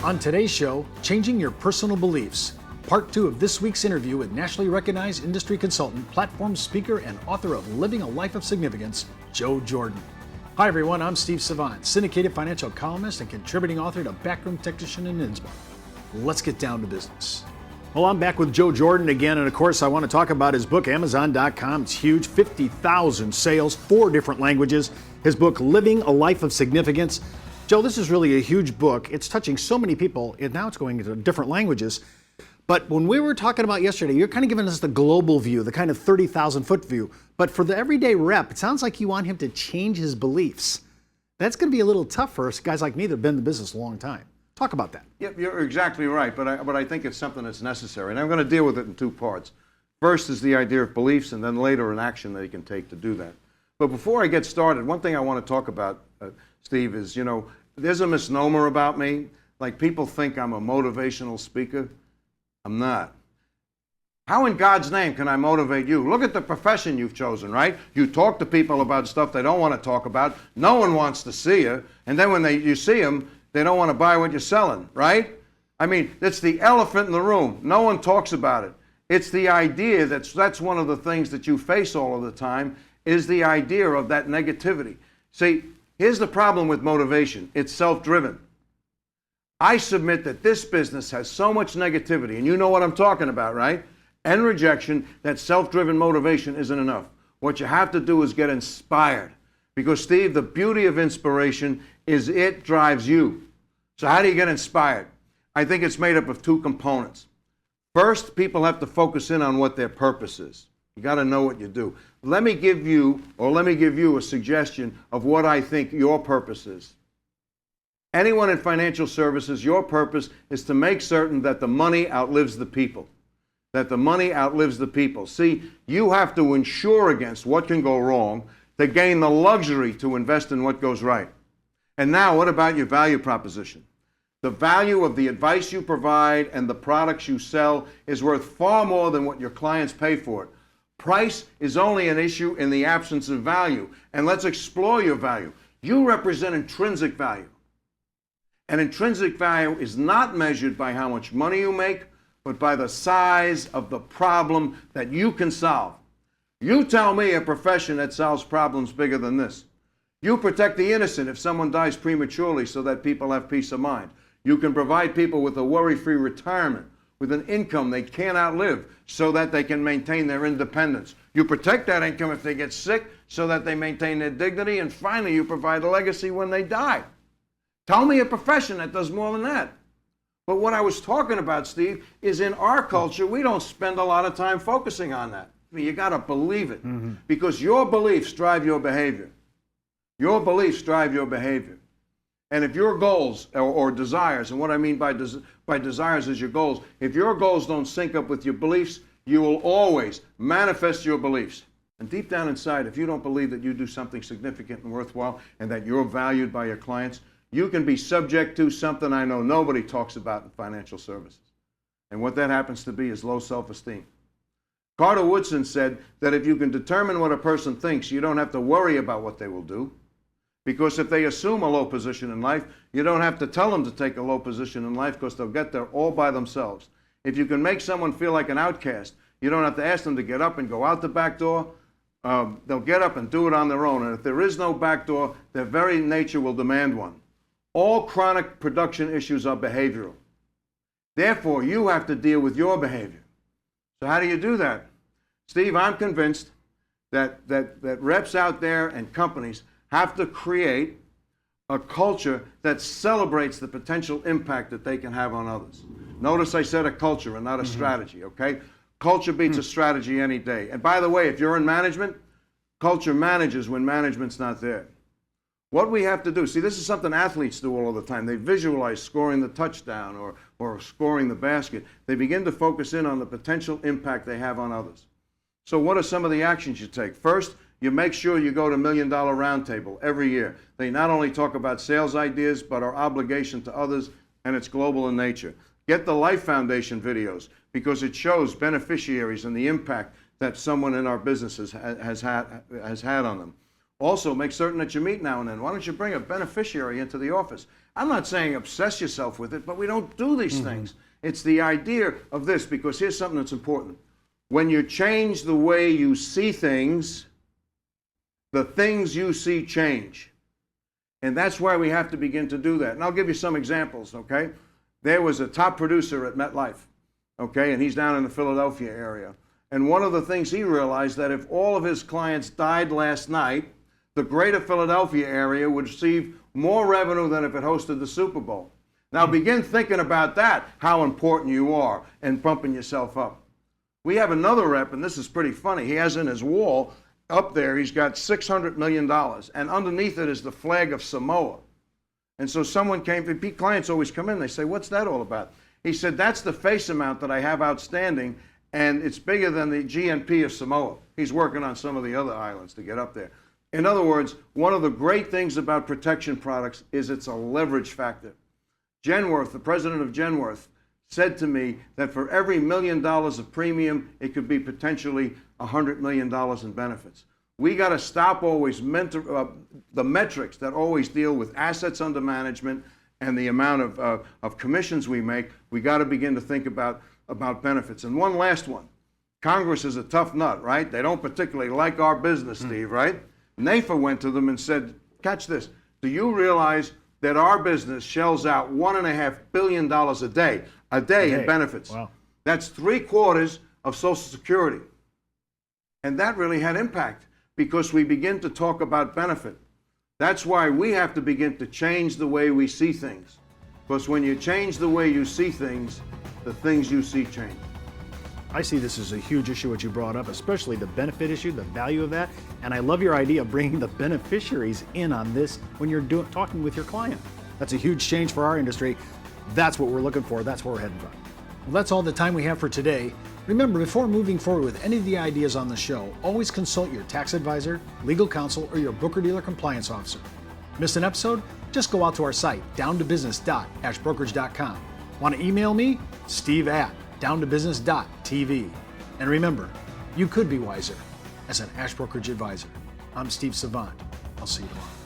On today's show, Changing Your Personal Beliefs, part 2 of this week's interview with nationally recognized industry consultant, platform speaker, and author of Living a Life of Significance, Joe Jordan. Hi everyone, I'm Steve Savant, syndicated financial columnist and contributing author to Backroom Technician in Innsbruck. Let's get down to business. Well, I'm back with Joe Jordan again, and of course I want to talk about his book, Amazon.com. It's huge, 50,000 sales, 4 different languages. His book, Living a Life of Significance. Joe, this is really a huge book. It's touching so many people, and now it's going into different languages. But when we were talking about yesterday, you're kind of giving us the global view, the kind of 30,000 foot view. But for the everyday rep, it sounds like you want him to change his beliefs. That's going to be a little tough for us guys like me that have been in the business a long time. Talk about that. Yep, you're exactly right, but I think it's something that's necessary, and I'm going to deal with it in 2 parts. First is the idea of beliefs, and then later an action that you can take to do that. But before I get started, one thing I want to talk about, Steve, is, there's a misnomer about me. Like, people think I'm a motivational speaker. I'm not. How in God's name can I motivate you? Look at the profession you've chosen, right? You talk to people about stuff they don't want to talk about. No one wants to see you. And then when you see them, they don't want to buy what you're selling, right? I mean, it's the elephant in the room. No one talks about it. It's the idea that's one of the things that you face all of the time, is the idea of that negativity. See, here's the problem with motivation. It's self-driven. I submit that this business has so much negativity, and you know what I'm talking about, right? And rejection, that self-driven motivation isn't enough. What you have to do is get inspired. Because, Steve, the beauty of inspiration is it drives you. So how do you get inspired? I think it's made up of 2 components. First, people have to focus in on what their purpose is. You got to know what you do. Let me give you a suggestion of what I think your purpose is. Anyone in financial services, your purpose is to make certain that the money outlives the people. That the money outlives the people. See, you have to insure against what can go wrong to gain the luxury to invest in what goes right. And now, what about your value proposition? The value of the advice you provide and the products you sell is worth far more than what your clients pay for it. Price is only an issue in the absence of value. And let's explore your value. You represent intrinsic value. And intrinsic value is not measured by how much money you make, but by the size of the problem that you can solve. You tell me a profession that solves problems bigger than this. You protect the innocent if someone dies prematurely so that people have peace of mind. You can provide people with a worry-free retirement, with an income they can't outlive so that they can maintain their independence. You protect that income if they get sick so that they maintain their dignity. And finally, you provide a legacy when they die. Tell me a profession that does more than that. But what I was talking about, Steve, is in our culture, we don't spend a lot of time focusing on that. I mean, you got to believe it, because your beliefs drive your behavior. Your beliefs drive your behavior. And if your goals or desires, and what I mean by desires is your goals, if your goals don't sync up with your beliefs, you will always manifest your beliefs. And deep down inside, if you don't believe that you do something significant and worthwhile and that you're valued by your clients, you can be subject to something I know nobody talks about in financial services. And what that happens to be is low self-esteem. Carter Woodson said that if you can determine what a person thinks, you don't have to worry about what they will do. Because if they assume a low position in life, you don't have to tell them to take a low position in life, because they'll get there all by themselves. If you can make someone feel like an outcast, you don't have to ask them to get up and go out the back door. They'll get up and do it on their own. And if there is no back door, their very nature will demand one. All chronic production issues are behavioral. Therefore, you have to deal with your behavior. So how do you do that? Steve, I'm convinced that reps out there and companies have to create a culture that celebrates the potential impact that they can have on others. Notice I said a culture and not a strategy, okay? Culture beats a strategy any day. And by the way, if you're in management, culture manages when management's not there. What we have to do, see, this is something athletes do all the time. They visualize scoring the touchdown or scoring the basket. They begin to focus in on the potential impact they have on others. So what are some of the actions you take? First, you make sure you go to $1 Million Roundtable every year. They not only talk about sales ideas, but our obligation to others, and it's global in nature. Get the Life Foundation videos, because it shows beneficiaries and the impact that someone in our business has had on them. Also, make certain that you meet now and then. Why don't you bring a beneficiary into the office? I'm not saying obsess yourself with it, but we don't do these things. It's the idea of this, because here's something that's important. When you change the way you see things, the things you see change. And that's why we have to begin to do that. And I'll give you some examples, okay? There was a top producer at MetLife, okay, and he's down in the Philadelphia area. And one of the things he realized that if all of his clients died last night, the greater Philadelphia area would receive more revenue than if it hosted the Super Bowl. Now begin thinking about that, how important you are, and pumping yourself up. We have another rep, and this is pretty funny. He has in his wall, up there, he's got $600 million, and underneath it is the flag of Samoa. And so someone came, clients always come in, they say, what's that all about? He said, that's the face amount that I have outstanding, and it's bigger than the GNP of Samoa. He's working on some of the other islands to get up there. In other words, one of the great things about protection products is it's a leverage factor. Genworth, the president of Genworth, said to me that for every $1 million of premium, it could be potentially $100 million in benefits. We got to stop always the metrics that always deal with assets under management and the amount of commissions we make. We got to begin to think about benefits. And one last one. Congress is a tough nut, right? They don't particularly like our business, Steve, right? NAFA went to them and said, catch this, do you realize that our business shells out $1.5 billion a day in benefits? Wow. That's 3/4 of Social Security. And that really had impact because we begin to talk about benefit. That's why we have to begin to change the way we see things. Because when you change the way you see things, the things you see change. I see this as a huge issue, what you brought up, especially the benefit issue, the value of that. And I love your idea of bringing the beneficiaries in on this when you're talking with your client. That's a huge change for our industry. That's what we're looking for. That's where we're heading from. Well, that's all the time we have for today. Remember, before moving forward with any of the ideas on the show, always consult your tax advisor, legal counsel, or your broker-dealer compliance officer. Miss an episode? Just go out to our site, downtobusiness.ashbrokerage.com. Want to email me? steve@downtobusiness.tv. And remember, you could be wiser as an Ash Brokerage advisor. I'm Steve Savant. I'll see you tomorrow.